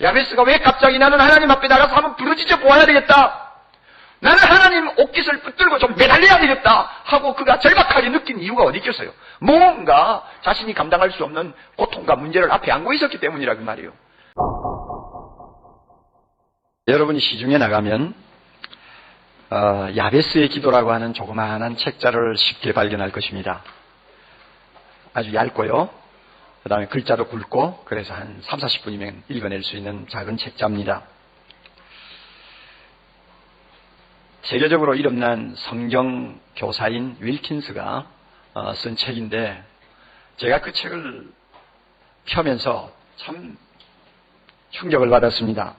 야베스가 왜 갑자기 나는 하나님 앞에 나가서 한번 부르짖어 보아야 되겠다, 나는 하나님 옷깃을 붙들고 좀 매달려야 되겠다 하고 그가 절박하게 느낀 이유가 어디 있겠어요? 뭔가 자신이 감당할 수 없는 고통과 문제를 앞에 안고 있었기 때문이라고 말이에요. 여러분이 시중에 나가면 야베스의 기도라고 하는 조그마한 책자를 쉽게 발견할 것입니다. 아주 얇고요, 그 다음에 글자도 굵고, 그래서 한 30-40분이면 읽어낼 수 있는 작은 책자입니다. 세계적으로 이름난 성경 교사인 윌킨스가 쓴 책인데, 제가 그 책을 펴면서 참 충격을 받았습니다.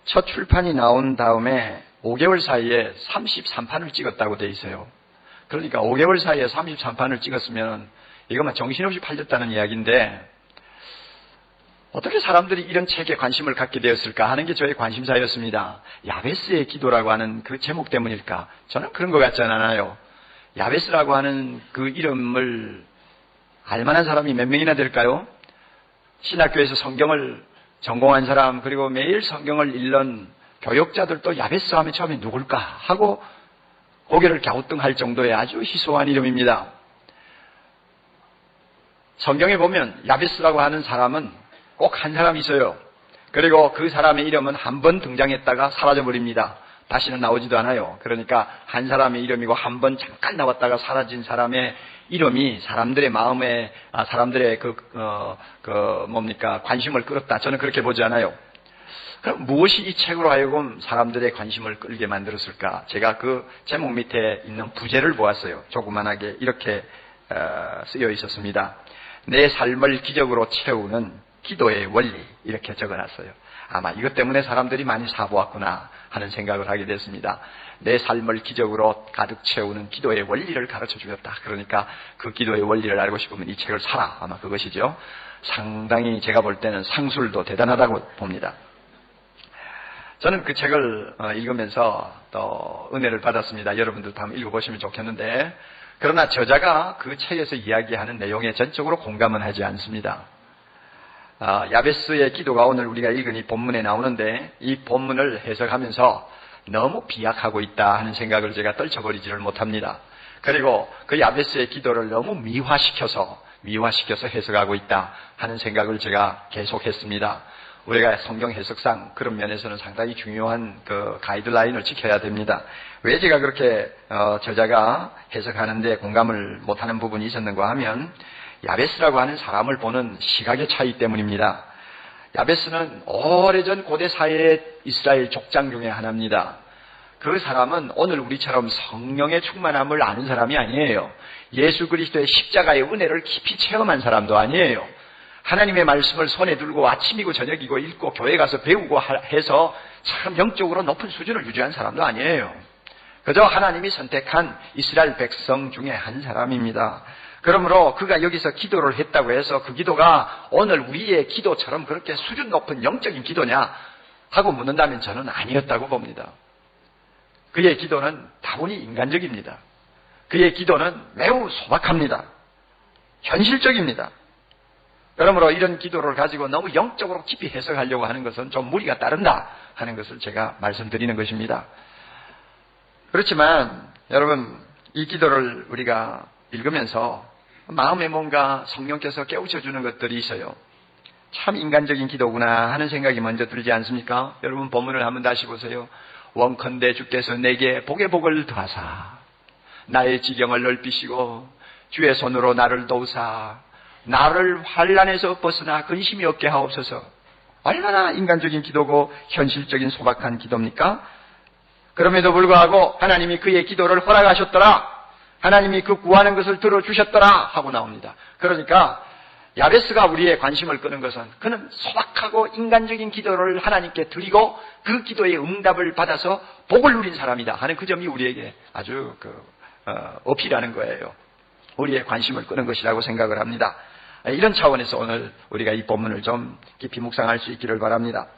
첫 출판이 나온 다음에 5개월 사이에 33판을 찍었다고 돼 있어요. 그러니까 5개월 사이에 33판을 찍었으면 이것만 정신없이 팔렸다는 이야기인데, 어떻게 사람들이 이런 책에 관심을 갖게 되었을까 하는 게 저의 관심사였습니다. 야베스의 기도라고 하는 그 제목 때문일까? 저는 그런 것 같지 않아요. 야베스라고 하는 그 이름을 알만한 사람이 몇 명이나 될까요? 신학교에서 성경을 전공한 사람, 그리고 매일 성경을 읽는 교역자들도 야베스 하면 처음에 누굴까 하고 고개를 갸우뚱할 정도의 아주 희소한 이름입니다. 성경에 보면 야베스라고 하는 사람은 꼭 한 사람이 있어요. 그리고 그 사람의 이름은 한 번 등장했다가 사라져버립니다. 다시는 나오지도 않아요. 그러니까 한 사람의 이름이고 한 번 잠깐 나왔다가 사라진 사람의 이름이 사람들의 마음에, 사람들의 관심을 끌었다. 저는 그렇게 보지 않아요. 그럼 무엇이 이 책으로 하여금 사람들의 관심을 끌게 만들었을까? 제가 그 제목 밑에 있는 부제를 보았어요. 조그만하게 이렇게 쓰여 있었습니다. 내 삶을 기적으로 채우는 기도의 원리, 이렇게 적어놨어요. 아마 이것 때문에 사람들이 많이 사보았구나 하는 생각을 하게 됐습니다. 내 삶을 기적으로 가득 채우는 기도의 원리를 가르쳐 주겠다. 그러니까 그 기도의 원리를 알고 싶으면 이 책을 사라. 아마 그것이죠. 상당히 제가 볼 때는 상술도 대단하다고 봅니다. 저는 그 책을 읽으면서 또 은혜를 받았습니다. 여러분들도 한번 읽어보시면 좋겠는데, 그러나 저자가 그 책에서 이야기하는 내용에 전적으로 공감은 하지 않습니다. 야베스의 기도가 오늘 우리가 읽은 이 본문에 나오는데, 이 본문을 해석하면서 너무 비약하고 있다 하는 생각을 제가 떨쳐버리지를 못합니다. 그리고 그 야베스의 기도를 너무 미화시켜서 해석하고 있다 하는 생각을 제가 계속했습니다. 우리가 성경 해석상 그런 면에서는 상당히 중요한 그 가이드라인을 지켜야 됩니다. 왜 제가 그렇게 저자가 해석하는데 공감을 못하는 부분이 있었는가 하면, 야베스라고 하는 사람을 보는 시각의 차이 때문입니다. 야베스는 오래전 고대 사회의 이스라엘 족장 중에 하나입니다. 그 사람은 오늘 우리처럼 성령의 충만함을 아는 사람이 아니에요. 예수 그리스도의 십자가의 은혜를 깊이 체험한 사람도 아니에요. 하나님의 말씀을 손에 들고 아침이고 저녁이고 읽고 교회 가서 배우고 해서 참 영적으로 높은 수준을 유지한 사람도 아니에요. 그저 하나님이 선택한 이스라엘 백성 중에 한 사람입니다. 그러므로 그가 여기서 기도를 했다고 해서 그 기도가 오늘 우리의 기도처럼 그렇게 수준 높은 영적인 기도냐 하고 묻는다면 저는 아니었다고 봅니다. 그의 기도는 다분히 인간적입니다. 그의 기도는 매우 소박합니다. 현실적입니다. 그러므로 이런 기도를 가지고 너무 영적으로 깊이 해석하려고 하는 것은 좀 무리가 따른다 하는 것을 제가 말씀드리는 것입니다. 그렇지만 여러분, 이 기도를 우리가 읽으면서 마음에 뭔가 성령께서 깨우쳐주는 것들이 있어요. 참 인간적인 기도구나 하는 생각이 먼저 들지 않습니까? 여러분 본문을 한번 다시 보세요. 원컨대 주께서 내게 복의 복을 더하사 나의 지경을 넓히시고 주의 손으로 나를 도우사 나를 환난에서 벗어나 근심이 없게 하옵소서. 얼마나 인간적인 기도고 현실적인 소박한 기도입니까? 그럼에도 불구하고 하나님이 그의 기도를 허락하셨더라, 하나님이 그 구하는 것을 들어주셨더라 하고 나옵니다. 그러니까 야베스가 우리의 관심을 끄는 것은 그는 소박하고 인간적인 기도를 하나님께 드리고 그 기도의 응답을 받아서 복을 누린 사람이다 하는 그 점이 우리에게 아주 어필하는 거예요. 우리의 관심을 끄는 것이라고 생각을 합니다. 이런 차원에서 오늘 우리가 이 본문을 좀 깊이 묵상할 수 있기를 바랍니다.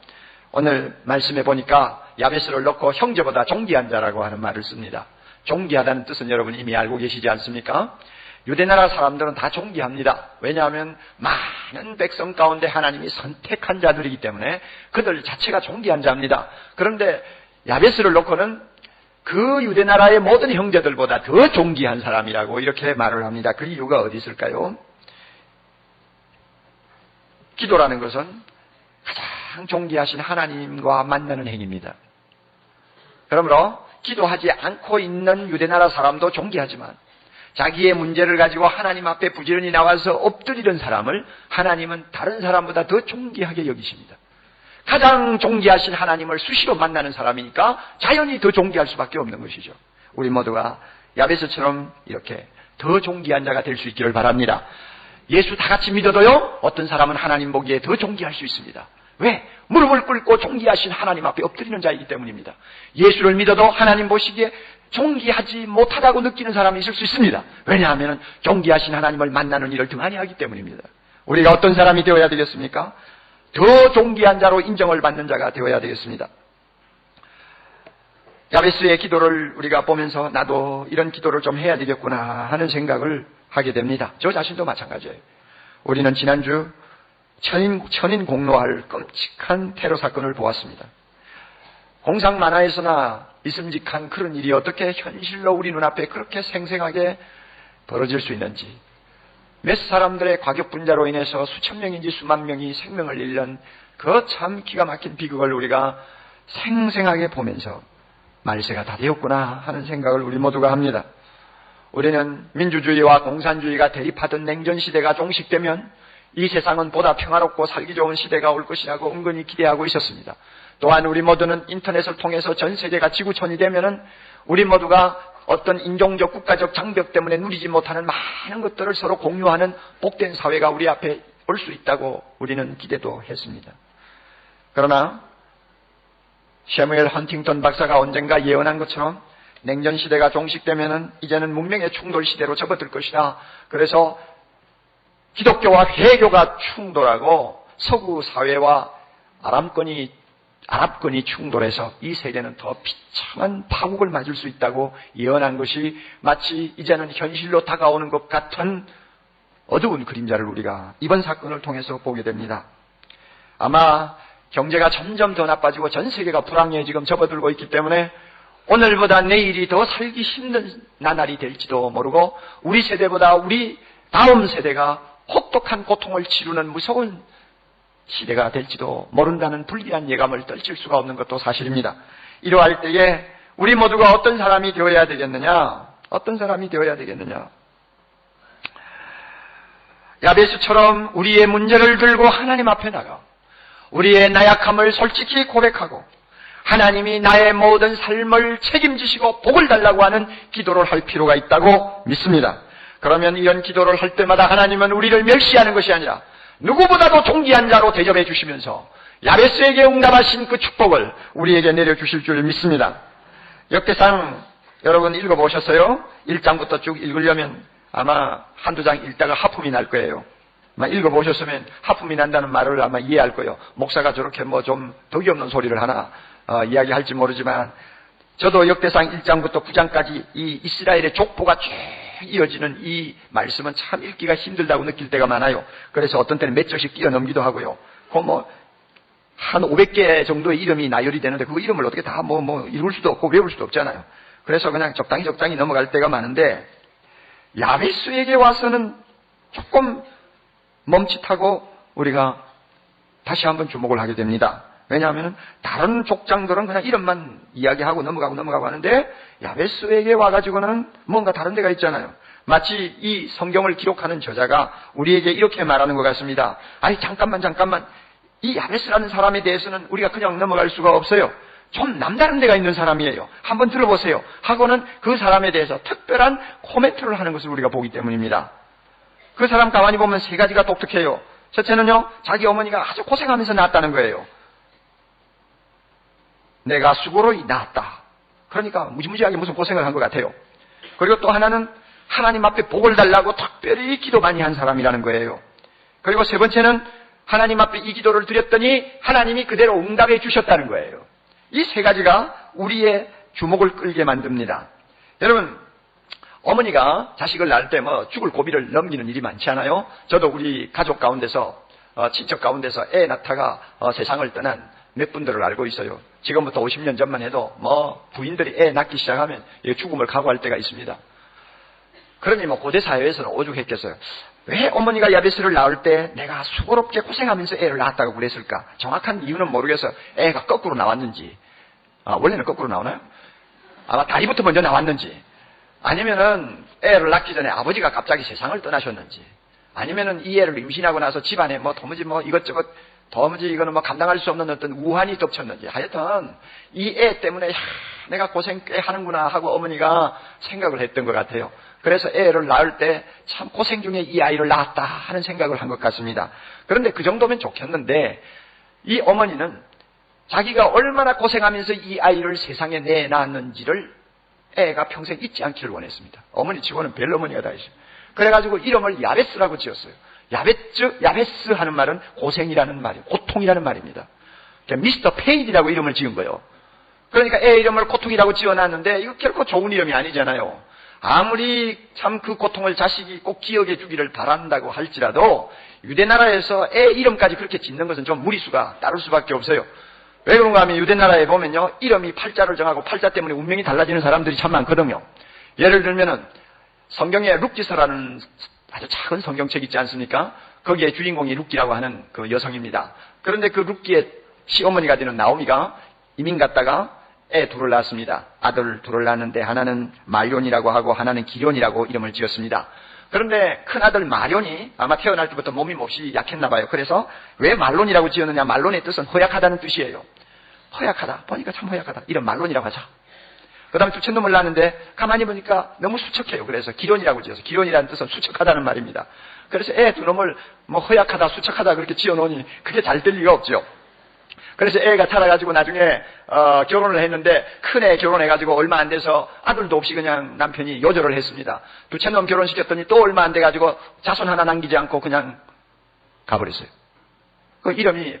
오늘 말씀해 보니까 야베스를 놓고 형제보다 존귀한 자라고 하는 말을 씁니다. 존귀하다는 뜻은 여러분 이미 알고 계시지 않습니까? 유대나라 사람들은 다 존귀합니다. 왜냐하면 많은 백성 가운데 하나님이 선택한 자들이기 때문에 그들 자체가 존귀한 자입니다. 그런데 야베스를 놓고는 그 유대나라의 모든 형제들보다 더 존귀한 사람이라고 이렇게 말을 합니다. 그 이유가 어디 있을까요? 기도라는 것은 가장 존귀하신 하나님과 만나는 행위입니다. 그러므로 기도하지 않고 있는 유대나라 사람도 존귀하지만 자기의 문제를 가지고 하나님 앞에 부지런히 나와서 엎드리는 사람을 하나님은 다른 사람보다 더 존귀하게 여기십니다. 가장 존귀하신 하나님을 수시로 만나는 사람이니까 자연히 더 존귀할 수밖에 없는 것이죠. 우리 모두가 야베스처럼 이렇게 더 존귀한 자가 될 수 있기를 바랍니다. 예수 다 같이 믿어도요, 어떤 사람은 하나님 보기에 더 존귀할 수 있습니다. 왜? 무릎을 꿇고 존귀하신 하나님 앞에 엎드리는 자이기 때문입니다. 예수를 믿어도 하나님 보시기에 존귀하지 못하다고 느끼는 사람이 있을 수 있습니다. 왜냐하면 존귀하신 하나님을 만나는 일을 더 많이 하기 때문입니다. 우리가 어떤 사람이 되어야 되겠습니까? 더 존귀한 자로 인정을 받는 자가 되어야 되겠습니다. 야베스의 기도를 우리가 보면서 나도 이런 기도를 좀 해야 되겠구나 하는 생각을 하게 됩니다. 저 자신도 마찬가지예요. 우리는 지난주 천인 공로할 끔찍한 테러 사건을 보았습니다. 공상 만화에서나 있음직한 그런 일이 어떻게 현실로 우리 눈앞에 그렇게 생생하게 벌어질 수 있는지, 몇 사람들의 과격 분자로 인해서 수천 명인지 수만 명이 생명을 잃는 그 참 기가 막힌 비극을 우리가 생생하게 보면서 말세가 다 되었구나 하는 생각을 우리 모두가 합니다. 우리는 민주주의와 공산주의가 대립하던 냉전시대가 종식되면 이 세상은 보다 평화롭고 살기 좋은 시대가 올 것이라고 은근히 기대하고 있었습니다. 또한 우리 모두는 인터넷을 통해서 전 세계가 지구촌이 되면은 우리 모두가 어떤 인종적 국가적 장벽 때문에 누리지 못하는 많은 것들을 서로 공유하는 복된 사회가 우리 앞에 올 수 있다고 우리는 기대도 했습니다. 그러나 셔무엘 헌팅턴 박사가 언젠가 예언한 것처럼 냉전 시대가 종식되면은 이제는 문명의 충돌 시대로 접어들 것이다. 그래서 기독교와 회교가 충돌하고 서구 사회와 아랍권이 충돌해서 이 세계는 더 비참한 파국을 맞을 수 있다고 예언한 것이 마치 이제는 현실로 다가오는 것 같은 어두운 그림자를 우리가 이번 사건을 통해서 보게 됩니다. 아마 경제가 점점 더 나빠지고 전 세계가 불황에 지금 접어들고 있기 때문에 오늘보다 내일이 더 살기 힘든 나날이 될지도 모르고 우리 세대보다 우리 다음 세대가 혹독한 고통을 치르는 무서운 시대가 될지도 모른다는 불길한 예감을 떨칠 수가 없는 것도 사실입니다. 이러할 때에 우리 모두가 어떤 사람이 되어야 되겠느냐? 어떤 사람이 되어야 되겠느냐? 야베스처럼 우리의 문제를 들고 하나님 앞에 나가 우리의 나약함을 솔직히 고백하고 하나님이 나의 모든 삶을 책임지시고 복을 달라고 하는 기도를 할 필요가 있다고 믿습니다. 그러면 이런 기도를 할 때마다 하나님은 우리를 멸시하는 것이 아니라 누구보다도 존귀한 자로 대접해 주시면서 야베스에게 응답하신 그 축복을 우리에게 내려주실 줄 믿습니다. 역대상 여러분 읽어보셨어요? 1장부터 쭉 읽으려면 아마 한두 장 읽다가 하품이 날 거예요. 아마 읽어보셨으면 하품이 난다는 말을 아마 이해할 거예요. 목사가 저렇게 뭐 좀 덕이 없는 소리를 하나 이야기할지 모르지만 저도 역대상 1장부터 9장까지 이 이스라엘의 족보가 쭉 이어지는 이 말씀은 참 읽기가 힘들다고 느낄 때가 많아요. 그래서 어떤 때는 몇 절씩 뛰어넘기도 하고요. 한 500개 정도의 이름이 나열이 되는데 그 이름을 어떻게 다 읽을 수도 없고 외울 수도 없잖아요. 그래서 그냥 적당히 넘어갈 때가 많은데 야베스에게 와서는 조금 멈칫하고 우리가 다시 한번 주목을 하게 됩니다. 왜냐하면 다른 족장들은 그냥 이름만 이야기하고 넘어가고 하는데 야베스에게 와가지고는 뭔가 다른 데가 있잖아요. 마치 이 성경을 기록하는 저자가 우리에게 이렇게 말하는 것 같습니다. 아니 잠깐만 이 야베스라는 사람에 대해서는 우리가 그냥 넘어갈 수가 없어요. 좀 남다른 데가 있는 사람이에요. 한번 들어보세요. 하고는 그 사람에 대해서 특별한 코멘트를 하는 것을 우리가 보기 때문입니다. 그 사람 가만히 보면 세 가지가 독특해요. 첫째는요, 자기 어머니가 아주 고생하면서 낳았다는 거예요. 내가 수고로 낳았다. 그러니까 무지무지하게 무슨 고생을 한 것 같아요. 그리고 또 하나는 하나님 앞에 복을 달라고 특별히 기도 많이 한 사람이라는 거예요. 그리고 세 번째는 하나님 앞에 이 기도를 드렸더니 하나님이 그대로 응답해 주셨다는 거예요. 이 세 가지가 우리의 주목을 끌게 만듭니다. 여러분, 어머니가 자식을 낳을 때 뭐 죽을 고비를 넘기는 일이 많지 않아요? 저도 우리 가족 가운데서 친척 가운데서 애 낳다가 세상을 떠난 몇 분들을 알고 있어요. 지금부터 50년 전만 해도 뭐 부인들이 애 낳기 시작하면 죽음을 각오할 때가 있습니다. 그러니 뭐 고대 사회에서는 오죽했겠어요. 왜 어머니가 야베스를 낳을 때 내가 수고롭게 고생하면서 애를 낳았다고 그랬을까? 정확한 이유는 모르겠어요. 애가 거꾸로 나왔는지, 원래는 거꾸로 나오나요? 아마 다리부터 먼저 나왔는지, 아니면은 애를 낳기 전에 아버지가 갑자기 세상을 떠나셨는지, 아니면은 이 애를 임신하고 나서 집안에 뭐 도무지 뭐 이것저것 도무지 이거는 뭐 감당할 수 없는 어떤 우환이 덮쳤는지, 하여튼 이 애 때문에 내가 고생 꽤 하는구나 하고 어머니가 생각을 했던 것 같아요. 그래서 애를 낳을 때 참 고생 중에 이 아이를 낳았다 하는 생각을 한 것 같습니다. 그런데 그 정도면 좋겠는데 이 어머니는 자기가 얼마나 고생하면서 이 아이를 세상에 내놨는지를 애가 평생 잊지 않기를 원했습니다. 어머니 치고는 별 어머니가 다 있어요. 그래가지고 이름을 야베스라고 지었어요. 야베스 하는 말은 고생이라는 말이에요. 고통이라는 말입니다. 미스터 페인이라고 이름을 지은 거예요. 그러니까 애 이름을 고통이라고 지어놨는데 이거 결코 좋은 이름이 아니잖아요. 아무리 참 그 고통을 자식이 꼭 기억해 주기를 바란다고 할지라도 유대나라에서 애 이름까지 그렇게 짓는 것은 좀 무리수가 따를 수밖에 없어요. 왜 그런가 하면 유대나라에 보면요, 이름이 팔자를 정하고 팔자 때문에 운명이 달라지는 사람들이 참 많거든요. 예를 들면은 성경에 룻기서라는 아주 작은 성경책 있지 않습니까? 거기에 주인공이 룻기라고 하는 그 여성입니다. 그런데 그 룻기의 시어머니가 되는 나오미가 이민 갔다가 애 둘을 낳았습니다. 아들 둘을 낳았는데 하나는 말론이라고 하고 하나는 기련이라고 이름을 지었습니다. 그런데 큰아들 마련이 아마 태어날 때부터 몸이 몹시 약했나 봐요. 그래서 왜 말론이라고 지었느냐, 말론의 뜻은 허약하다는 뜻이에요. 허약하다, 보니까 참 허약하다, 이런 말론이라고 하자. 그 다음에 둘째 놈을 낳았는데 가만히 보니까 너무 수척해요. 그래서 기련이라고 지어서, 기련이라는 뜻은 수척하다는 말입니다. 그래서 애 두 놈을 뭐 허약하다, 수척하다 그렇게 지어놓으니 그게 잘 될 리가 없죠. 그래서 애가 자라가지고 나중에 결혼을 했는데 큰애 결혼해가지고 얼마 안 돼서 아들도 없이 그냥 남편이 요절을 했습니다. 둘째 놈 결혼시켰더니 또 얼마 안 돼가지고 자손 하나 남기지 않고 그냥 가버렸어요. 그 이름이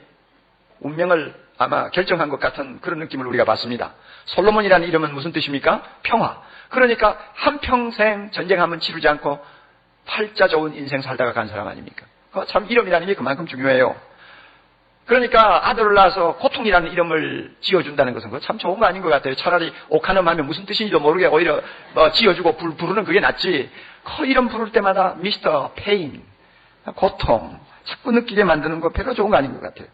운명을 아마 결정한 것 같은 그런 느낌을 우리가 받습니다. 솔로몬이라는 이름은 무슨 뜻입니까? 평화. 그러니까 한평생 전쟁 한번 치르지 않고 팔자 좋은 인생 살다가 간 사람 아닙니까? 참 이름이라는 게 그만큼 중요해요. 그러니까 아들을 낳아서 고통이라는 이름을 지어준다는 것은 참 좋은 거 아닌 것 같아요. 차라리 오카놈 하면 무슨 뜻인지도 모르게 오히려 지어주고 부르는 그게 낫지. 그 이름 부를 때마다 미스터 페인, 고통 자꾸 느끼게 만드는 거 별로 좋은 거 아닌 것 같아요.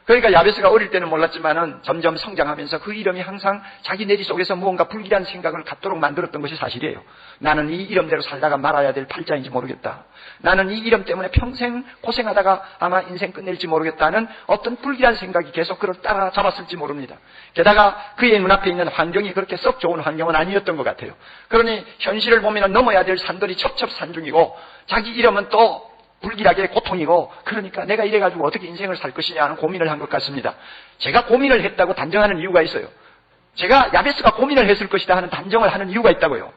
그러니까 야베스가 어릴 때는 몰랐지만은 점점 성장하면서 그 이름이 항상 자기 내리 속에서 무언가 불길한 생각을 갖도록 만들었던 것이 사실이에요. 나는 이 이름대로 살다가 말아야 될 팔자인지 모르겠다. 나는 이 이름 때문에 평생 고생하다가 아마 인생 끝낼지 모르겠다는 어떤 불길한 생각이 계속 그를 따라잡았을지 모릅니다. 게다가 그의 눈앞에 있는 환경이 그렇게 썩 좋은 환경은 아니었던 것 같아요. 그러니 현실을 보면 넘어야 될 산들이 첩첩산중이고 자기 이름은 또 불길하게 고통이고, 그러니까 내가 이래가지고 어떻게 인생을 살 것이냐 하는 고민을 한 것 같습니다. 제가 고민을 했다고 단정하는 이유가 있어요. 제가 야베스가 고민을 했을 것이다 하는 단정을 하는 이유가 있다고요.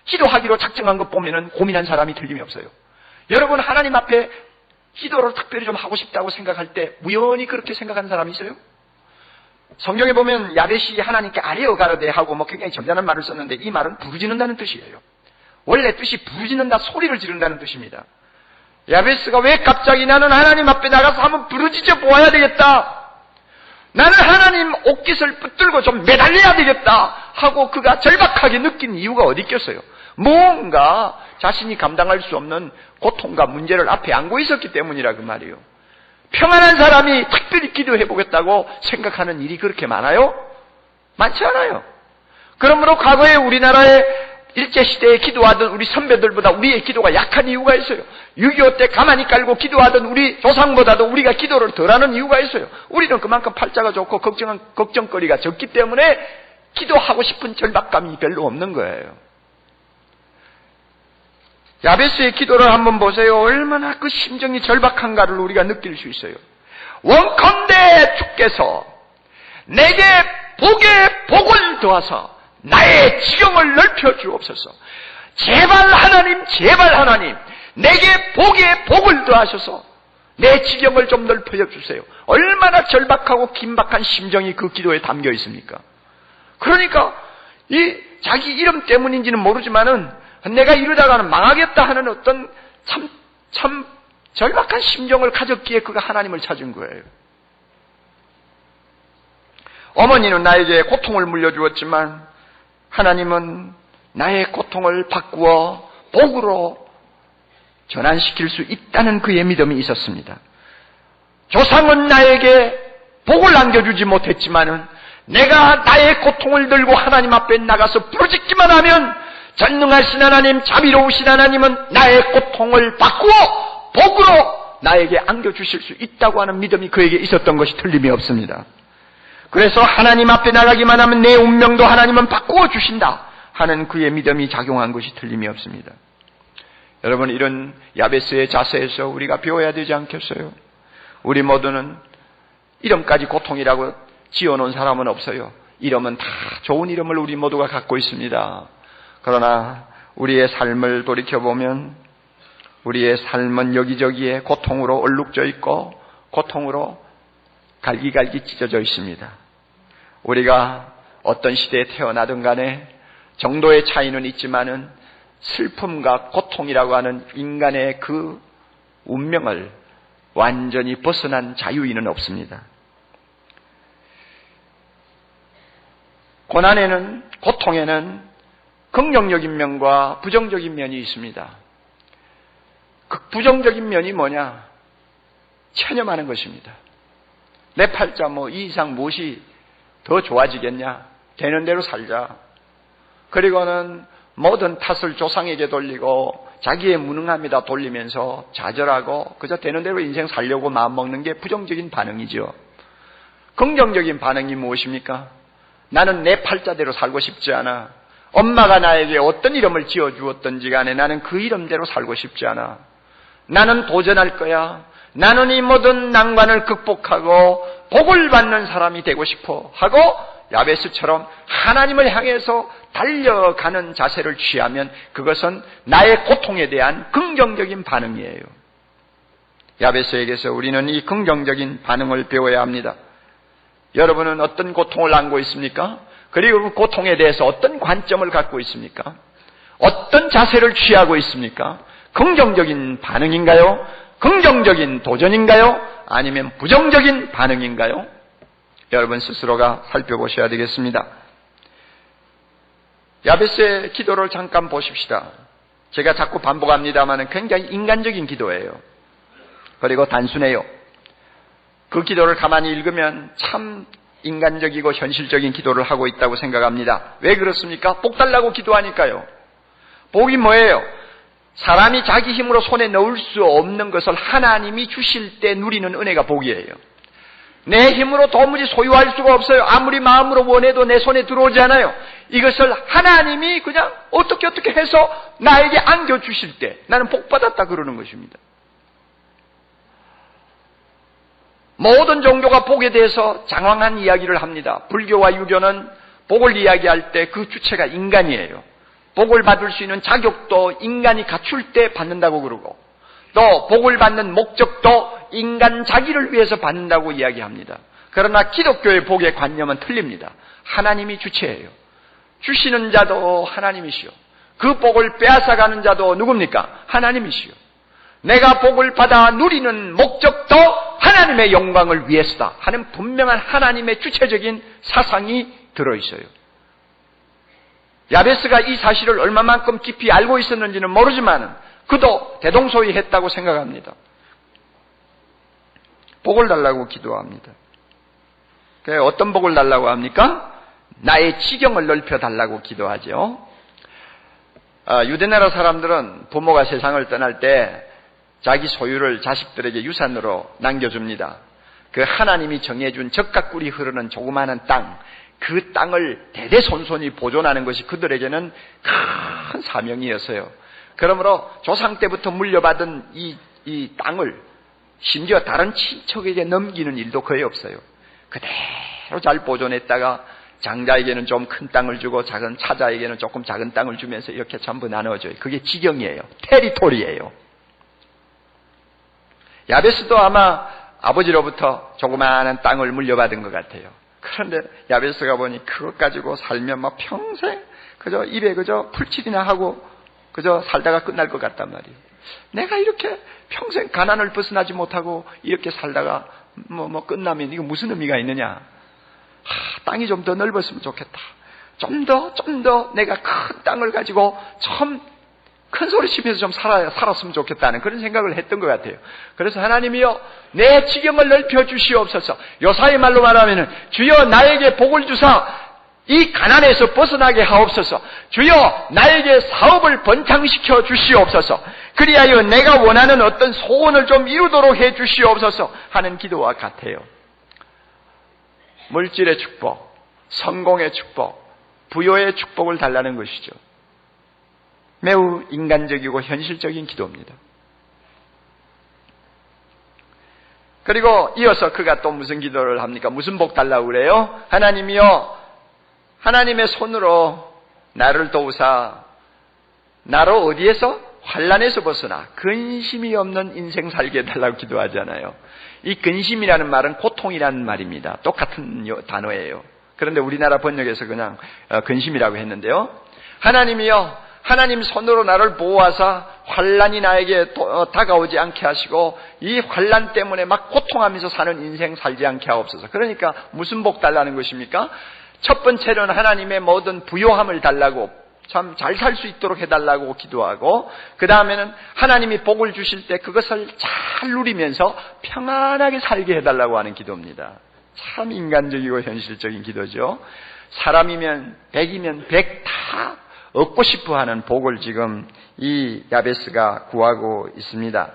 기도하기로 작정한 것 보면은 고민한 사람이 틀림이 없어요. 여러분 하나님 앞에 기도를 특별히 좀 하고 싶다고 생각할 때 우연히 그렇게 생각하는 사람이 있어요? 성경에 보면 야베시 하나님께 아뢰어 가로되 하고 뭐 굉장히 점잖은 말을 썼는데 이 말은 부르짖는다는 뜻이에요. 원래 뜻이 부르짖는다, 소리를 지른다는 뜻입니다. 야베스가 왜 갑자기 나는 하나님 앞에 나가서 한번 부르짖어 보아야 되겠다, 나는 하나님 옷깃을 붙들고 좀 매달려야 되겠다 하고 그가 절박하게 느낀 이유가 어디 있겠어요? 뭔가 자신이 감당할 수 없는 고통과 문제를 앞에 안고 있었기 때문이라 그 말이에요. 평안한 사람이 특별히 기도해 보겠다고 생각하는 일이 그렇게 많아요? 많지 않아요. 그러므로 과거에 우리나라에 일제시대에 기도하던 우리 선배들보다 우리의 기도가 약한 이유가 있어요. 6.25 때 가만히 깔고 기도하던 우리 조상보다도 우리가 기도를 덜하는 이유가 있어요. 우리는 그만큼 팔자가 좋고 걱정거리가 적기 때문에 기도하고 싶은 절박감이 별로 없는 거예요. 야베스의 기도를 한번 보세요. 얼마나 그 심정이 절박한가를 우리가 느낄 수 있어요. 원컨대 주께서 내게 복에 복을 더하사 나의 지경을 넓혀 주옵소서. 제발 하나님, 내게 복에 복을 더하셔서 내 지경을 좀 넓혀 주세요. 얼마나 절박하고 긴박한 심정이 그 기도에 담겨 있습니까? 그러니까 이 자기 이름 때문인지는 모르지만은 내가 이러다가는 망하겠다 하는 어떤 참 절박한 심정을 가졌기에 그가 하나님을 찾은 거예요. 어머니는 나에게 고통을 물려주었지만 하나님은 나의 고통을 바꾸어 복으로 전환시킬 수 있다는 그의 믿음이 있었습니다. 조상은 나에게 복을 안겨주지 못했지만은 내가 나의 고통을 들고 하나님 앞에 나가서 부르짖기만 하면 전능하신 하나님, 자비로우신 하나님은 나의 고통을 바꾸어 복으로 나에게 안겨주실 수 있다고 하는 믿음이 그에게 있었던 것이 틀림이 없습니다. 그래서 하나님 앞에 나가기만 하면 내 운명도 하나님은 바꾸어 주신다 하는 그의 믿음이 작용한 것이 틀림이 없습니다. 여러분, 이런 야베스의 자세에서 우리가 배워야 되지 않겠어요? 우리 모두는 이름까지 고통이라고 지어놓은 사람은 없어요. 이름은 다 좋은 이름을 우리 모두가 갖고 있습니다. 그러나 우리의 삶을 돌이켜보면 우리의 삶은 여기저기에 고통으로 얼룩져 있고 고통으로 갈기갈기 찢어져 있습니다. 우리가 어떤 시대에 태어나든 간에 정도의 차이는 있지만은 슬픔과 고통이라고 하는 인간의 그 운명을 완전히 벗어난 자유인은 없습니다. 고난에는, 고통에는 긍정적인 면과 부정적인 면이 있습니다. 그 부정적인 면이 뭐냐? 체념하는 것입니다. 내 팔자 이 이상 무엇이 더 좋아지겠냐? 되는 대로 살자. 그리고는 모든 탓을 조상에게 돌리고 자기의 무능함에다 돌리면서 좌절하고 그저 되는 대로 인생 살려고 마음먹는 게 부정적인 반응이죠. 긍정적인 반응이 무엇입니까? 나는 내 팔자대로 살고 싶지 않아. 엄마가 나에게 어떤 이름을 지어주었던지 간에 나는 그 이름대로 살고 싶지 않아. 나는 도전할 거야. 나는 이 모든 난관을 극복하고 복을 받는 사람이 되고 싶어 하고 야베스처럼 하나님을 향해서 달려가는 자세를 취하면 그것은 나의 고통에 대한 긍정적인 반응이에요. 야베스에게서 우리는 이 긍정적인 반응을 배워야 합니다. 여러분은 어떤 고통을 안고 있습니까? 그리고 그 고통에 대해서 어떤 관점을 갖고 있습니까? 어떤 자세를 취하고 있습니까? 긍정적인 반응인가요? 긍정적인 도전인가요? 아니면 부정적인 반응인가요? 여러분 스스로가 살펴보셔야 되겠습니다. 야베스의 기도를 잠깐 보십시다. 제가 자꾸 반복합니다만 굉장히 인간적인 기도예요. 그리고 단순해요. 그 기도를 가만히 읽으면 참 인간적이고 현실적인 기도를 하고 있다고 생각합니다. 왜 그렇습니까? 복 달라고 기도하니까요. 복이 뭐예요? 사람이 자기 힘으로 손에 넣을 수 없는 것을 하나님이 주실 때 누리는 은혜가 복이에요. 내 힘으로 도무지 소유할 수가 없어요. 아무리 마음으로 원해도 내 손에 들어오지 않아요. 이것을 하나님이 그냥 어떻게 해서 나에게 안겨주실 때 나는 복 받았다 그러는 것입니다. 모든 종교가 복에 대해서 장황한 이야기를 합니다. 불교와 유교는 복을 이야기할 때 그 주체가 인간이에요. 복을 받을 수 있는 자격도 인간이 갖출 때 받는다고 그러고 또 복을 받는 목적도 인간 자기를 위해서 받는다고 이야기합니다. 그러나 기독교의 복의 관념은 틀립니다. 하나님이 주체예요. 주시는 자도 하나님이시오. 그 복을 빼앗아가는 자도 누굽니까? 하나님이시오. 내가 복을 받아 누리는 목적도 하나님의 영광을 위해서다 하는 분명한 하나님의 주체적인 사상이 들어있어요. 야베스가 이 사실을 얼마만큼 깊이 알고 있었는지는 모르지만 그도 대동소이했다고 생각합니다. 복을 달라고 기도합니다. 어떤 복을 달라고 합니까? 나의 지경을 넓혀달라고 기도하죠. 유대나라 사람들은 부모가 세상을 떠날 때 자기 소유를 자식들에게 유산으로 남겨줍니다. 그 하나님이 정해준 젖과 꿀이 흐르는 조그마한 땅, 그 땅을 대대손손이 보존하는 것이 그들에게는 큰 사명이었어요. 그러므로 조상 때부터 물려받은 이 땅을 심지어 다른 친척에게 넘기는 일도 거의 없어요. 그대로 잘 보존했다가 장자에게는 좀 큰 땅을 주고 작은 차자에게는 조금 작은 땅을 주면서 이렇게 전부 나눠줘요. 그게 지경이에요. 테리토리예요. 야베스도 아마 아버지로부터 조그마한 땅을 물려받은 것 같아요. 그런데 야베스가 보니 그것 가지고 살면 막 평생 그저 입에 그저 풀칠이나 하고 그저 살다가 끝날 것 같단 말이에요. 내가 이렇게 평생 가난을 벗어나지 못하고 이렇게 살다가 끝나면 이거 무슨 의미가 있느냐. 땅이 좀 더 넓었으면 좋겠다. 좀 더 내가 큰 땅을 가지고 참 큰 소리 치면서 좀 살았으면 좋겠다는 그런 생각을 했던 것 같아요. 그래서 하나님이여 내 지경을 넓혀 주시옵소서. 요사의 말로 말하면은 주여 나에게 복을 주사 이 가난에서 벗어나게 하옵소서. 주여 나에게 사업을 번창시켜 주시옵소서. 그리하여 내가 원하는 어떤 소원을 좀 이루도록 해 주시옵소서 하는 기도와 같아요. 물질의 축복, 성공의 축복, 부여의 축복을 달라는 것이죠. 매우 인간적이고 현실적인 기도입니다. 그리고 이어서 그가 또 무슨 기도를 합니까? 무슨 복 달라고 그래요? 하나님이여 하나님의 손으로 나를 도우사 나로 어디에서? 환난에서 벗어나 근심이 없는 인생 살게 해달라고 기도하잖아요. 이 근심이라는 말은 고통이라는 말입니다. 똑같은 단어예요. 그런데 우리나라 번역에서 그냥 근심이라고 했는데요. 하나님이여 하나님 손으로 나를 보호하사 환난이 나에게 다가오지 않게 하시고 이 환난 때문에 막 고통하면서 사는 인생 살지 않게 하옵소서. 그러니까 무슨 복 달라는 것입니까? 첫 번째로는 하나님의 모든 부요함을 달라고 참 잘 살 수 있도록 해달라고 기도하고 그 다음에는 하나님이 복을 주실 때 그것을 잘 누리면서 평안하게 살게 해달라고 하는 기도입니다. 참 인간적이고 현실적인 기도죠. 사람이면 100이면 100 다 얻고 싶어 하는 복을 지금 이 야베스가 구하고 있습니다.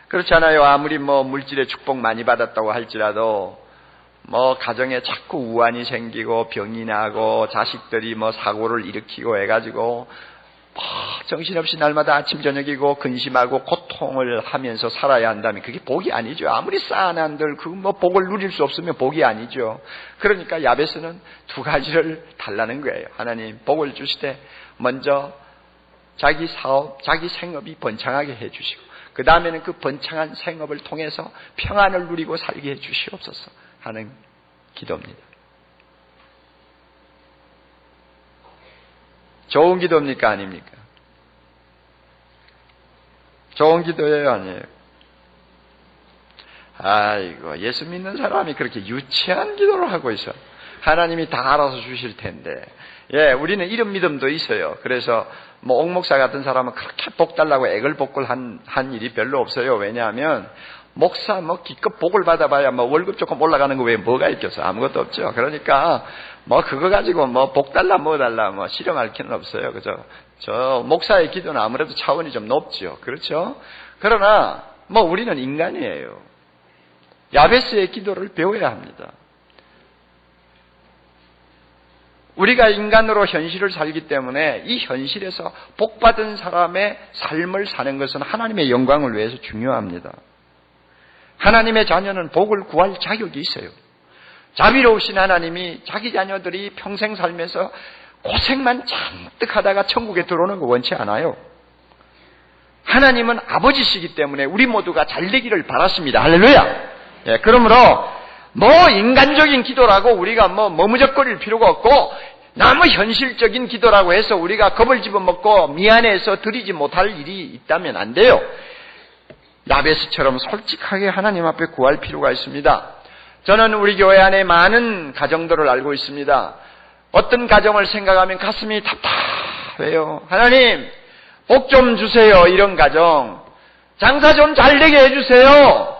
그렇잖아요. 아무리 물질의 축복 많이 받았다고 할지라도 가정에 자꾸 우환이 생기고 병이 나고 자식들이 사고를 일으키고 해가지고 정신없이 날마다 아침 저녁이고 근심하고 고통을 하면서 살아야 한다면 그게 복이 아니죠. 아무리 쌓아놓은 한들 복을 누릴 수 없으면 복이 아니죠. 그러니까 야베스는 두 가지를 달라는 거예요. 하나님 복을 주시되 먼저 자기 사업, 자기 생업이 번창하게 해주시고 그 다음에는 그 번창한 생업을 통해서 평안을 누리고 살게 해주시옵소서 하는 기도입니다. 좋은 기도입니까? 아닙니까? 좋은 기도예요? 아니에요? 아이고, 예수 믿는 사람이 그렇게 유치한 기도를 하고 있어. 하나님이 다 알아서 주실 텐데. 예, 우리는 이런 믿음도 있어요. 그래서 옥목사 같은 사람은 그렇게 복 달라고 애걸복걸 한 일이 별로 없어요. 왜냐하면 목사 기껏 복을 받아봐야 월급 조금 올라가는 거 외에 뭐가 있겠어? 아무것도 없죠. 그러니까 그거 가지고 복 달라 달라 실험할 필요는 없어요. 그죠? 저 목사의 기도는 아무래도 차원이 좀 높죠. 그렇죠? 그러나 우리는 인간이에요. 야베스의 기도를 배워야 합니다. 우리가 인간으로 현실을 살기 때문에 이 현실에서 복받은 사람의 삶을 사는 것은 하나님의 영광을 위해서 중요합니다. 하나님의 자녀는 복을 구할 자격이 있어요. 자비로우신 하나님이 자기 자녀들이 평생 살면서 고생만 잔뜩 하다가 천국에 들어오는 거 원치 않아요. 하나님은 아버지시기 때문에 우리 모두가 잘 되기를 바랐습니다. 할렐루야. 예, 그러므로 인간적인 기도라고 우리가 머무적거릴 필요가 없고 너무 현실적인 기도라고 해서 우리가 겁을 집어먹고 미안해서 드리지 못할 일이 있다면 안 돼요. 야베스처럼 솔직하게 하나님 앞에 구할 필요가 있습니다. 저는 우리 교회 안에 많은 가정들을 알고 있습니다. 어떤 가정을 생각하면 가슴이 답답해요. 하나님 복 좀 주세요. 이런 가정 장사 좀 잘 되게 해주세요.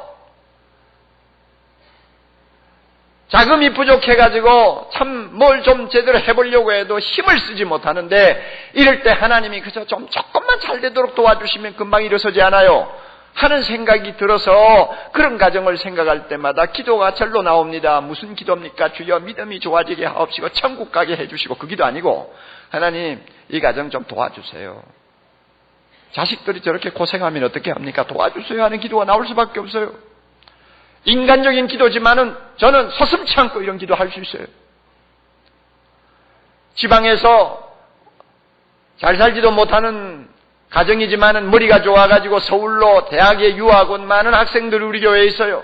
자금이 부족해가지고 참 뭘 좀 제대로 해보려고 해도 힘을 쓰지 못하는데 이럴 때 하나님이 그저 조금만 잘 되도록 도와주시면 금방 일어서지 않아요 하는 생각이 들어서 그런 가정을 생각할 때마다 기도가 절로 나옵니다. 무슨 기도입니까? 주여 믿음이 좋아지게 하옵시고 천국 가게 해주시고 그 기도 아니고 하나님 이 가정 좀 도와주세요. 자식들이 저렇게 고생하면 어떻게 합니까? 도와주세요 하는 기도가 나올 수밖에 없어요. 인간적인 기도지만은 저는 서슴지 않고 이런 기도 할 수 있어요. 지방에서 잘 살지도 못하는 가정이지만은 머리가 좋아가지고 서울로 대학에 유학 온 많은 학생들이 우리 교회에 있어요.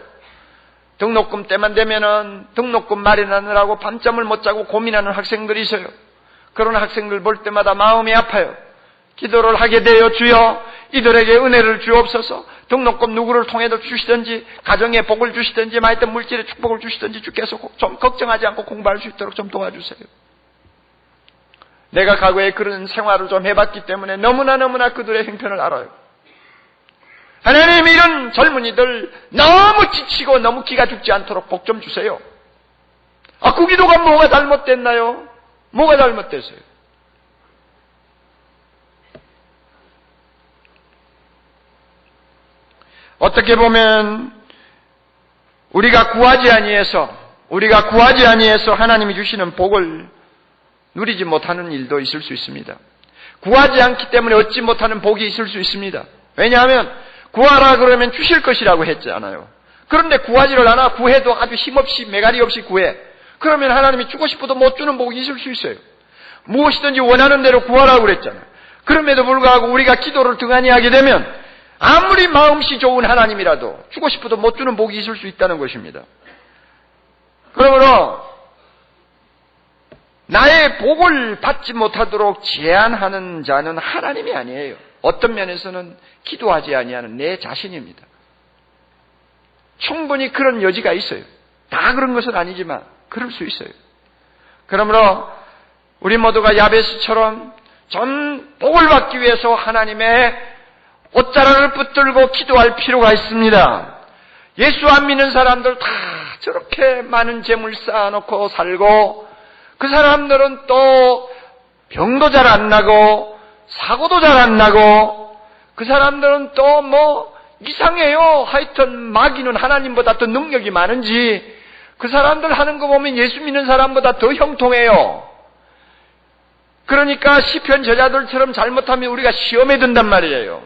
등록금 때만 되면은 등록금 마련하느라고 밤잠을 못 자고 고민하는 학생들이 있어요. 그런 학생들 볼 때마다 마음이 아파요. 기도를 하게 되어 주여 이들에게 은혜를 주옵소서. 등록금 누구를 통해서 주시든지 가정에 복을 주시든지 하여튼 물질의 축복을 주시든지 주께서 좀 걱정하지 않고 공부할 수 있도록 좀 도와주세요. 내가 과거에 그런 생활을 좀 해봤기 때문에 너무나 그들의 형편을 알아요. 하나님, 이런 젊은이들 너무 지치고 너무 기가 죽지 않도록 복 좀 주세요. 그 기도가 뭐가 잘못됐나요? 뭐가 잘못됐어요? 어떻게 보면 우리가 구하지 아니해서 하나님이 주시는 복을 누리지 못하는 일도 있을 수 있습니다. 구하지 않기 때문에 얻지 못하는 복이 있을 수 있습니다. 왜냐하면 구하라 그러면 주실 것이라고 했잖아요. 그런데 구하지를 않아. 구해도 아주 힘없이 매가리 없이 구해. 그러면 하나님이 주고 싶어도 못 주는 복이 있을 수 있어요. 무엇이든지 원하는 대로 구하라고 그랬잖아요. 그럼에도 불구하고 우리가 기도를 등한히 하게 되면 아무리 마음씨 좋은 하나님이라도 주고 싶어도 못 주는 복이 있을 수 있다는 것입니다. 그러므로 나의 복을 받지 못하도록 제한하는 자는 하나님이 아니에요. 어떤 면에서는 기도하지 아니하는 내 자신입니다. 충분히 그런 여지가 있어요. 다 그런 것은 아니지만 그럴 수 있어요. 그러므로 우리 모두가 야베스처럼 전 복을 받기 위해서 하나님의 옷자락을 붙들고 기도할 필요가 있습니다. 예수 안 믿는 사람들 다 저렇게 많은 재물 쌓아놓고 살고, 그 사람들은 또 병도 잘 안 나고 사고도 잘 안 나고, 그 사람들은 또 이상해요. 하여튼 마귀는 하나님보다 더 능력이 많은지 그 사람들 하는 거 보면 예수 믿는 사람보다 더 형통해요. 그러니까 시편 저자들처럼 잘못하면 우리가 시험에 든단 말이에요.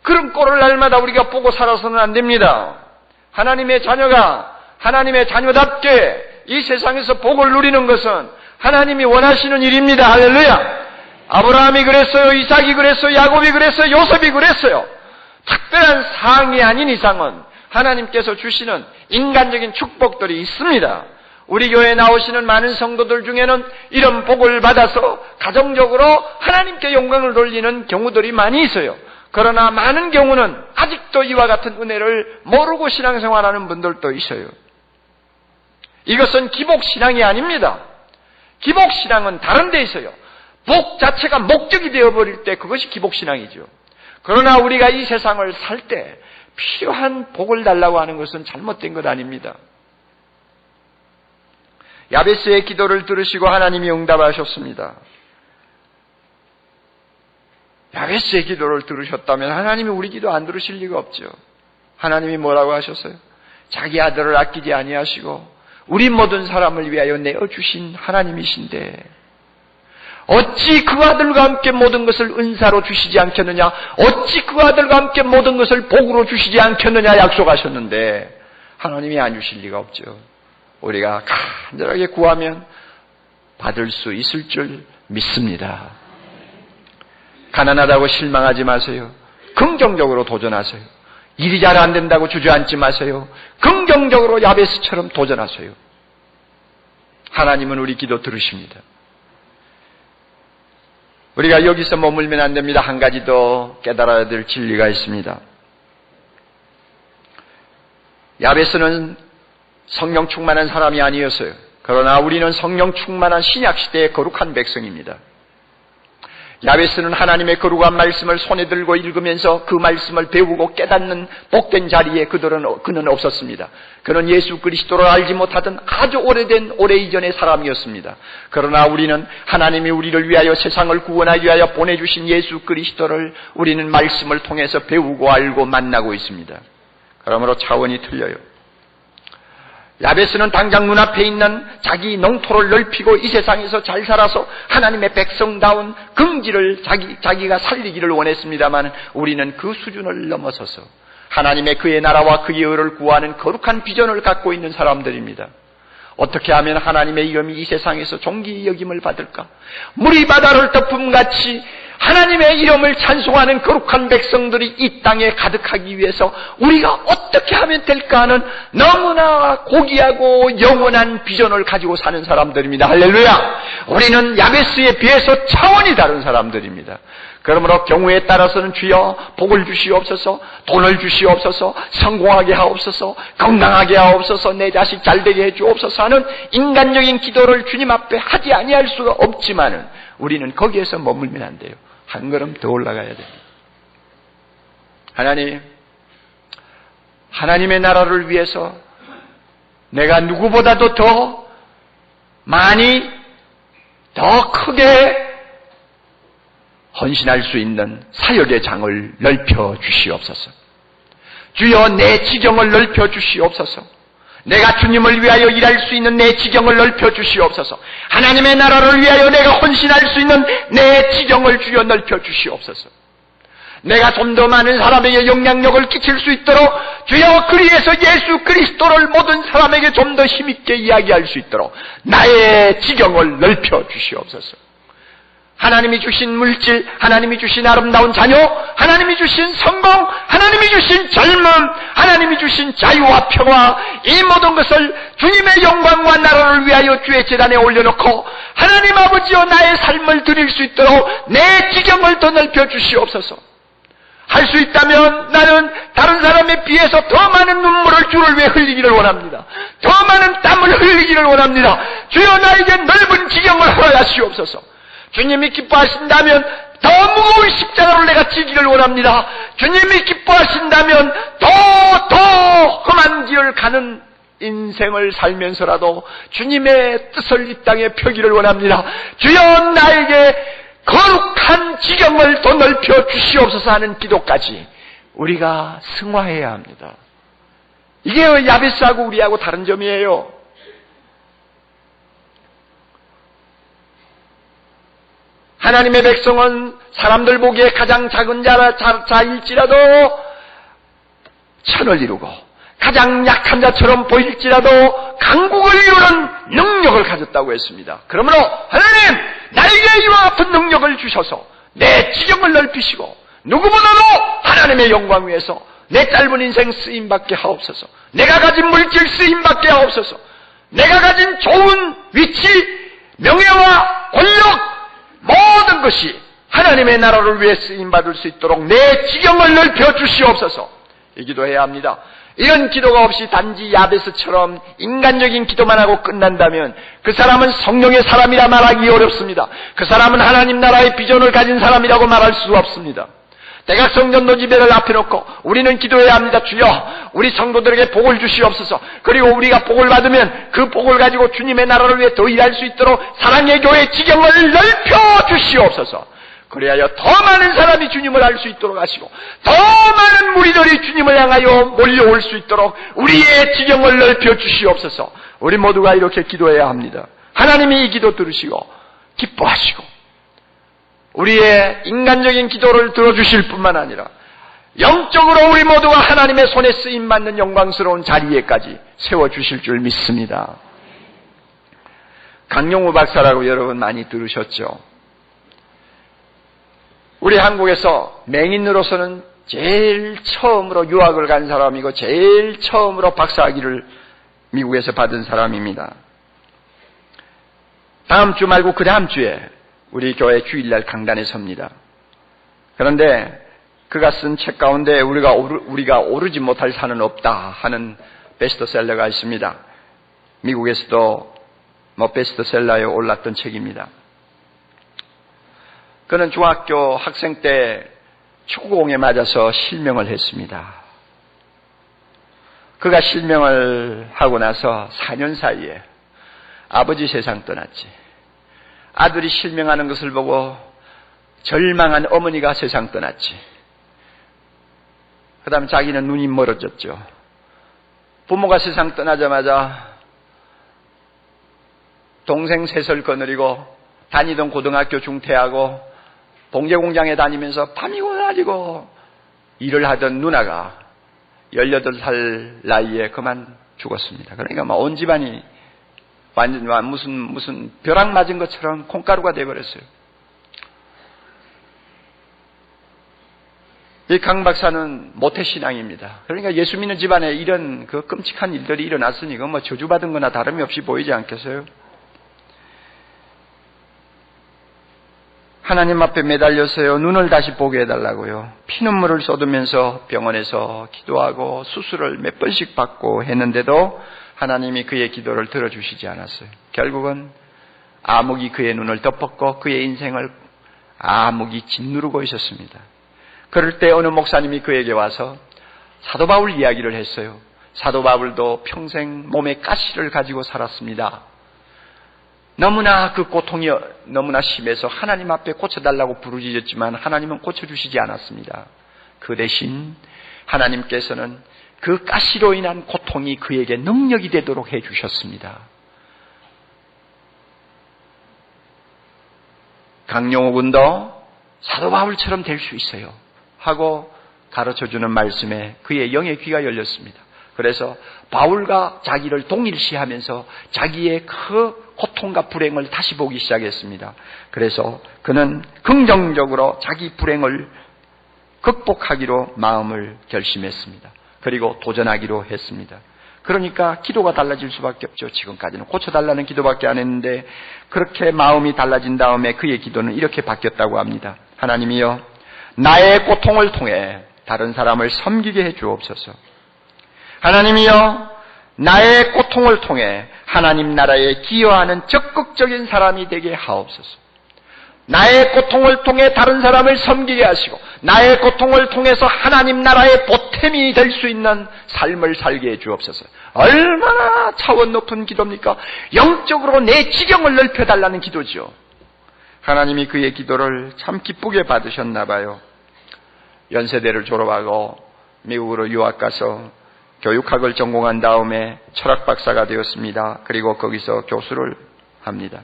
그런 꼴을 날마다 우리가 보고 살아서는 안 됩니다. 하나님의 자녀가 하나님의 자녀답게 이 세상에서 복을 누리는 것은 하나님이 원하시는 일입니다. 할렐루야. 아브라함이 그랬어요. 이삭이 그랬어요. 야곱이 그랬어요. 요셉이 그랬어요. 특별한 사항이 아닌 이상은 하나님께서 주시는 인간적인 축복들이 있습니다. 우리 교회에 나오시는 많은 성도들 중에는 이런 복을 받아서 가정적으로 하나님께 영광을 돌리는 경우들이 많이 있어요. 그러나 많은 경우는 아직도 이와 같은 은혜를 모르고 신앙생활하는 분들도 있어요. 이것은 기복신앙이 아닙니다. 기복신앙은 다른 데 있어요. 복 자체가 목적이 되어버릴 때 그것이 기복신앙이죠. 그러나 우리가 이 세상을 살 때 필요한 복을 달라고 하는 것은 잘못된 것 아닙니다. 야베스의 기도를 들으시고 하나님이 응답하셨습니다. 야베스의 기도를 들으셨다면 하나님이 우리 기도 안 들으실 리가 없죠. 하나님이 뭐라고 하셨어요? 자기 아들을 아끼지 아니하시고 우리 모든 사람을 위하여 내어주신 하나님이신데 어찌 그 아들과 함께 모든 것을 은사로 주시지 않겠느냐? 어찌 그 아들과 함께 모든 것을 복으로 주시지 않겠느냐 약속하셨는데 하나님이 안 주실 리가 없죠. 우리가 간절하게 구하면 받을 수 있을 줄 믿습니다. 가난하다고 실망하지 마세요. 긍정적으로 도전하세요. 일이 잘 안 된다고 주저앉지 마세요. 긍정적으로 야베스처럼 도전하세요. 하나님은 우리 기도 들으십니다. 우리가 여기서 머물면 안 됩니다. 한 가지 더 깨달아야 될 진리가 있습니다. 야베스는 성령 충만한 사람이 아니었어요. 그러나 우리는 성령 충만한 신약시대의 거룩한 백성입니다. 야베스는 하나님의 거룩한 말씀을 손에 들고 읽으면서 그 말씀을 배우고 깨닫는 복된 자리에 그는 없었습니다. 그는 예수 그리스도를 알지 못하던 아주 오래 이전의 사람이었습니다. 그러나 우리는 하나님이 우리를 위하여 세상을 구원하기 위하여 보내주신 예수 그리스도를 우리는 말씀을 통해서 배우고 알고 만나고 있습니다. 그러므로 차원이 틀려요. 야베스는 당장 눈앞에 있는 자기 농토를 넓히고 이 세상에서 잘 살아서 하나님의 백성다운 긍지를 자기가 살리기를 원했습니다만 우리는 그 수준을 넘어서서 하나님의 그의 나라와 그의 의를 구하는 거룩한 비전을 갖고 있는 사람들입니다. 어떻게 하면 하나님의 이름이 이 세상에서 존귀 여김을 받을까? 물이 바다를 덮음같이 하나님의 이름을 찬송하는 거룩한 백성들이 이 땅에 가득하기 위해서 우리가 어떻게 하면 될까 하는 너무나 고귀하고 영원한 비전을 가지고 사는 사람들입니다. 할렐루야! 우리는 야베스에 비해서 차원이 다른 사람들입니다. 그러므로 경우에 따라서는 주여 복을 주시옵소서, 돈을 주시옵소서, 성공하게 하옵소서, 건강하게 하옵소서, 내 자식 잘되게 해주옵소서 하는 인간적인 기도를 주님 앞에 하지 아니할 수가 없지만은 우리는 거기에서 머물면 안 돼요. 한 걸음 더 올라가야 됩니다. 하나님, 하나님의 나라를 위해서 내가 누구보다도 더 많이, 더 크게 헌신할 수 있는 사역의 장을 넓혀 주시옵소서. 주여 내 지경을 넓혀 주시옵소서. 내가 주님을 위하여 일할 수 있는 내 지경을 넓혀 주시옵소서. 하나님의 나라를 위하여 내가 헌신할 수 있는 내 지경을 주여 넓혀 주시옵소서. 내가 좀 더 많은 사람에게 영향력을 끼칠 수 있도록 주여 그리에서 예수 그리스도를 모든 사람에게 좀 더 힘있게 이야기할 수 있도록 나의 지경을 넓혀 주시옵소서. 하나님이 주신 물질, 하나님이 주신 아름다운 자녀, 하나님이 주신 성공, 하나님이 주신 젊음, 하나님이 주신 자유와 평화, 이 모든 것을 주님의 영광과 나라를 위하여 주의 제단에 올려놓고 하나님 아버지여 나의 삶을 드릴 수 있도록 내 지경을 더 넓혀 주시옵소서. 할 수 있다면 나는 다른 사람에 비해서 더 많은 눈물을 주를 위해 흘리기를 원합니다. 더 많은 땀을 흘리기를 원합니다. 주여 나에게 넓은 지경을 허락하시옵소서. 주님이 기뻐하신다면 더 무거운 십자가를 내가 지기를 원합니다. 주님이 기뻐하신다면 더 험한 길을 가는 인생을 살면서라도 주님의 뜻을 이 땅에 펴기를 원합니다. 주여 나에게 거룩한 지경을 더 넓혀 주시옵소서 하는 기도까지 우리가 승화해야 합니다. 이게 야베스하고 우리하고 다른 점이에요. 하나님의 백성은 사람들 보기에 가장 작은 자일지라도 천을 이루고 가장 약한 자처럼 보일지라도 강국을 이루는 능력을 가졌다고 했습니다. 그러므로 하나님 나에게 이와 같은 능력을 주셔서 내 지경을 넓히시고 누구보다도 하나님의 영광 위에서 내 짧은 인생 쓰임받게 하옵소서. 내가 가진 물질 쓰임받게 하옵소서. 내가 가진 좋은 위치, 명예와 권력 모든 것이 하나님의 나라를 위해 쓰임받을 수 있도록 내 지경을 넓혀 주시옵소서. 이 기도해야 합니다. 이런 기도가 없이 단지 야베스처럼 인간적인 기도만 하고 끝난다면 그 사람은 성령의 사람이라 말하기 어렵습니다. 그 사람은 하나님 나라의 비전을 가진 사람이라고 말할 수 없습니다. 대각성전도 지배를 앞에 놓고 우리는 기도해야 합니다. 주여 우리 성도들에게 복을 주시옵소서. 그리고 우리가 복을 받으면 그 복을 가지고 주님의 나라를 위해 더 일할 수 있도록 사랑의 교회 지경을 넓혀 주시옵소서. 그래야 더 많은 사람이 주님을 알 수 있도록 하시고 더 많은 무리들이 주님을 향하여 몰려올 수 있도록 우리의 지경을 넓혀 주시옵소서. 우리 모두가 이렇게 기도해야 합니다. 하나님이 이 기도 들으시고 기뻐하시고 우리의 인간적인 기도를 들어주실 뿐만 아니라 영적으로 우리 모두가 하나님의 손에 쓰임받는 영광스러운 자리에까지 세워주실 줄 믿습니다. 강용우 박사라고 여러분 많이 들으셨죠? 우리 한국에서 맹인으로서는 제일 처음으로 유학을 간 사람이고 제일 처음으로 박사학위를 미국에서 받은 사람입니다. 다음 주 말고 그 다음 주에 우리 교회 주일날 강단에 섭니다. 그런데 그가 쓴 책 가운데 우리가 오르지 못할 산은 없다 하는 베스트셀러가 있습니다. 미국에서도 베스트셀러에 올랐던 책입니다. 그는 중학교 학생 때 축구공에 맞아서 실명을 했습니다. 그가 실명을 하고 나서 4년 사이에 아버지 세상 떠났지. 아들이 실명하는 것을 보고 절망한 어머니가 세상 떠났지. 그 다음에 자기는 눈이 멀어졌죠. 부모가 세상 떠나자마자 동생 셋을 거느리고 다니던 고등학교 중퇴하고 봉제공장에 다니면서 밤이고 낮이고 일을 하던 누나가 18살 나이에 그만 죽었습니다. 그러니까 온 집안이 완전 무슨 벼락 맞은 것처럼 콩가루가 돼버렸어요. 이 강 박사는 모태신앙입니다. 그러니까 예수 믿는 집안에 이런 그 끔찍한 일들이 일어났으니 그 뭐 저주받은 거나 다름이 없이 보이지 않겠어요? 하나님 앞에 매달려서요, 눈을 다시 보게 해달라고요. 피눈물을 쏟으면서 병원에서 기도하고 수술을 몇 번씩 받고 했는데도 하나님이 그의 기도를 들어주시지 않았어요. 결국은 암흑이 그의 눈을 덮었고 그의 인생을 암흑이 짓누르고 있었습니다. 그럴 때 어느 목사님이 그에게 와서 사도 바울 이야기를 했어요. 사도 바울도 평생 몸에 가시를 가지고 살았습니다. 너무나 그 고통이 너무나 심해서 하나님 앞에 고쳐달라고 부르짖었지만 하나님은 고쳐주시지 않았습니다. 그 대신 하나님께서는 그 가시로 인한 고통이 그에게 능력이 되도록 해주셨습니다. 강용호 군도 사도 바울처럼 될 수 있어요 하고 가르쳐주는 말씀에 그의 영의 귀가 열렸습니다. 그래서 바울과 자기를 동일시하면서 자기의 그 고통과 불행을 다시 보기 시작했습니다. 그래서 그는 긍정적으로 자기 불행을 극복하기로 마음을 결심했습니다. 그리고 도전하기로 했습니다. 그러니까 기도가 달라질 수밖에 없죠. 지금까지는 고쳐달라는 기도밖에 안 했는데 그렇게 마음이 달라진 다음에 그의 기도는 이렇게 바뀌었다고 합니다. 하나님이여, 나의 고통을 통해 다른 사람을 섬기게 해 주옵소서. 하나님이여, 나의 고통을 통해 하나님 나라에 기여하는 적극적인 사람이 되게 하옵소서. 나의 고통을 통해 다른 사람을 섬기게 하시고 나의 고통을 통해서 하나님 나라의 보탬이 될 수 있는 삶을 살게 해 주옵소서. 얼마나 차원 높은 기도입니까? 영적으로 내 지경을 넓혀달라는 기도죠. 하나님이 그의 기도를 참 기쁘게 받으셨나 봐요. 연세대를 졸업하고 미국으로 유학 가서 교육학을 전공한 다음에 철학 박사가 되었습니다. 그리고 거기서 교수를 합니다.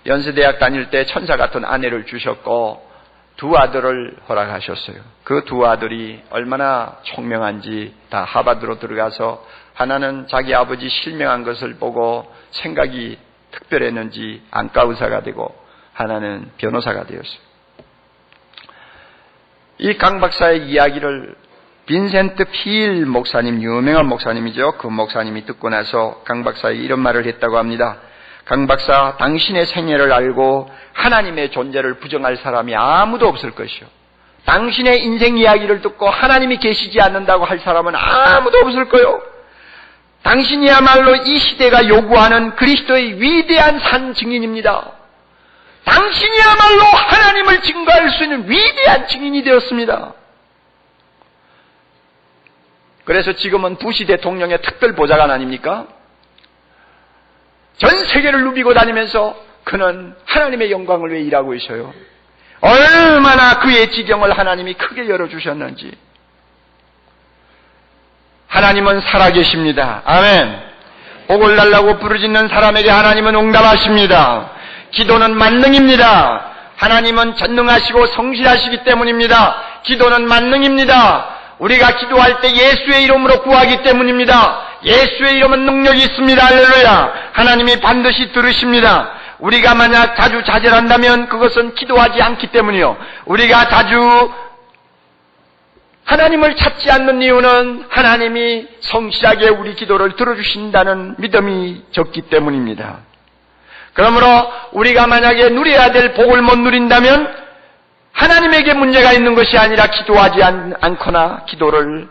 연세대학 다닐 때 천사 같은 아내를 주셨고 두 아들을 허락하셨어요. 그 두 아들이 얼마나 총명한지 다 하버드로 들어가서 하나는 자기 아버지 실명한 것을 보고 생각이 특별했는지 안과 의사가 되고 하나는 변호사가 되었어요. 이 강 박사의 이야기를 빈센트 필 목사님, 유명한 목사님이죠. 그 목사님이 듣고 나서 강 박사에게 이런 말을 했다고 합니다. 강 박사, 당신의 생애를 알고 하나님의 존재를 부정할 사람이 아무도 없을 것이요. 당신의 인생 이야기를 듣고 하나님이 계시지 않는다고 할 사람은 아무도 없을 거요. 당신이야말로 이 시대가 요구하는 그리스도의 위대한 산 증인입니다. 당신이야말로 하나님을 증거할 수 있는 위대한 증인이 되었습니다. 그래서 지금은 부시 대통령의 특별 보좌관 아닙니까? 전 세계를 누비고 다니면서 그는 하나님의 영광을 위해 일하고 있어요. 얼마나 그의 지경을 하나님이 크게 열어주셨는지. 하나님은 살아계십니다. 아멘. 복을 달라고 부르짖는 사람에게 하나님은 응답하십니다. 기도는 만능입니다. 하나님은 전능하시고 성실하시기 때문입니다. 기도는 만능입니다. 우리가 기도할 때 예수의 이름으로 구하기 때문입니다. 예수의 이름은 능력이 있습니다. 할렐루야. 하나님이 반드시 들으십니다. 우리가 만약 자주 좌절한다면 그것은 기도하지 않기 때문이요. 우리가 자주 하나님을 찾지 않는 이유는 하나님이 성실하게 우리 기도를 들어주신다는 믿음이 적기 때문입니다. 그러므로 우리가 만약에 누려야 될 복을 못 누린다면 하나님에게 문제가 있는 것이 아니라 기도하지 않거나 기도를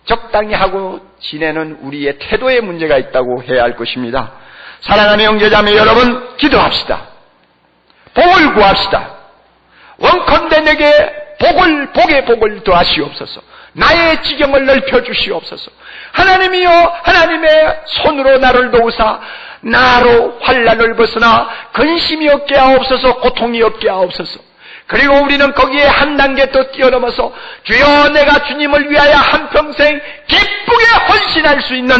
적당히 하고 지내는 우리의 태도에 문제가 있다고 해야 할 것입니다. 사랑하는 형제자매 여러분, 기도합시다. 복을 구합시다. 원컨대 내게 복의 복을 더하시옵소서. 나의 지경을 넓혀주시옵소서. 하나님이여, 하나님의 손으로 나를 도우사 나로 환난을 벗어나 근심이 없게 하옵소서. 고통이 없게 하옵소서. 그리고 우리는 거기에 한 단계 더 뛰어넘어서 주여, 내가 주님을 위하여 한평생 기쁘게 헌신할 수 있는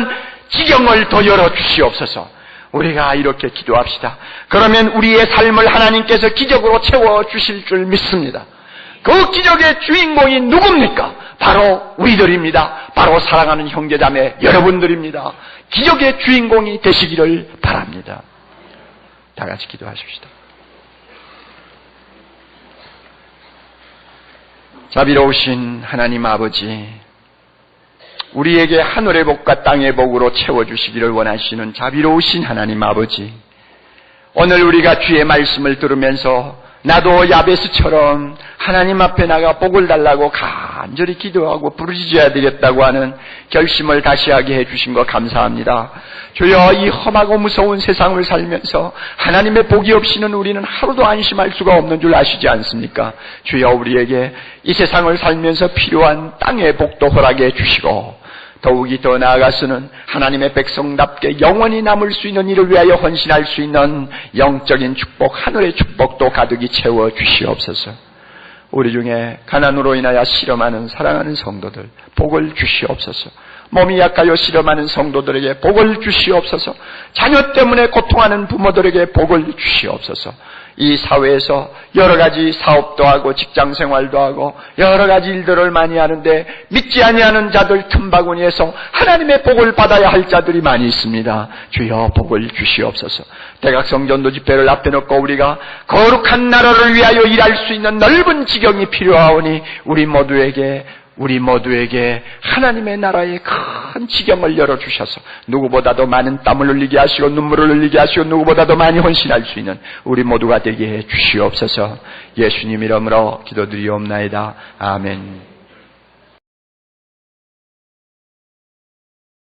지경을 더 열어주시옵소서. 우리가 이렇게 기도합시다. 그러면 우리의 삶을 하나님께서 기적으로 채워주실 줄 믿습니다. 그 기적의 주인공이 누굽니까? 바로 우리들입니다. 바로 사랑하는 형제자매 여러분들입니다. 기적의 주인공이 되시기를 바랍니다. 다 같이 기도하십시다. 자비로우신 하나님 아버지, 우리에게 하늘의 복과 땅의 복으로 채워주시기를 원하시는 자비로우신 하나님 아버지, 오늘 우리가 주의 말씀을 들으면서 나도 야베스처럼 하나님 앞에 나가 복을 달라고 간절히 기도하고 부르짖어야 되겠다고 하는 결심을 다시 하게 해주신 것 감사합니다. 주여, 이 험하고 무서운 세상을 살면서 하나님의 복이 없이는 우리는 하루도 안심할 수가 없는 줄 아시지 않습니까? 주여, 우리에게 이 세상을 살면서 필요한 땅의 복도 허락해 주시고 더욱이 더 나아가서는 하나님의 백성답게 영원히 남을 수 있는 이를 위하여 헌신할 수 있는 영적인 축복, 하늘의 축복도 가득히 채워 주시옵소서. 우리 중에 가난으로 인하여 실험하는 사랑하는 성도들 복을 주시옵소서. 몸이 약하여 실험하는 성도들에게 복을 주시옵소서. 자녀 때문에 고통하는 부모들에게 복을 주시옵소서. 이 사회에서 여러 가지 사업도 하고 직장생활도 하고 여러 가지 일들을 많이 하는데 믿지 아니하는 자들 틈바구니에서 하나님의 복을 받아야 할 자들이 많이 있습니다. 주여, 복을 주시옵소서. 대각성전도 집회를 앞에 놓고 우리가 거룩한 나라를 위하여 일할 수 있는 넓은 지경이 필요하오니 우리 모두에게 하나님의 나라의 큰 지경을 열어주셔서 누구보다도 많은 땀을 흘리게 하시고 눈물을 흘리게 하시고 누구보다도 많이 헌신할 수 있는 우리 모두가 되게 해 주시옵소서. 예수님 이름으로 기도드리옵나이다. 아멘.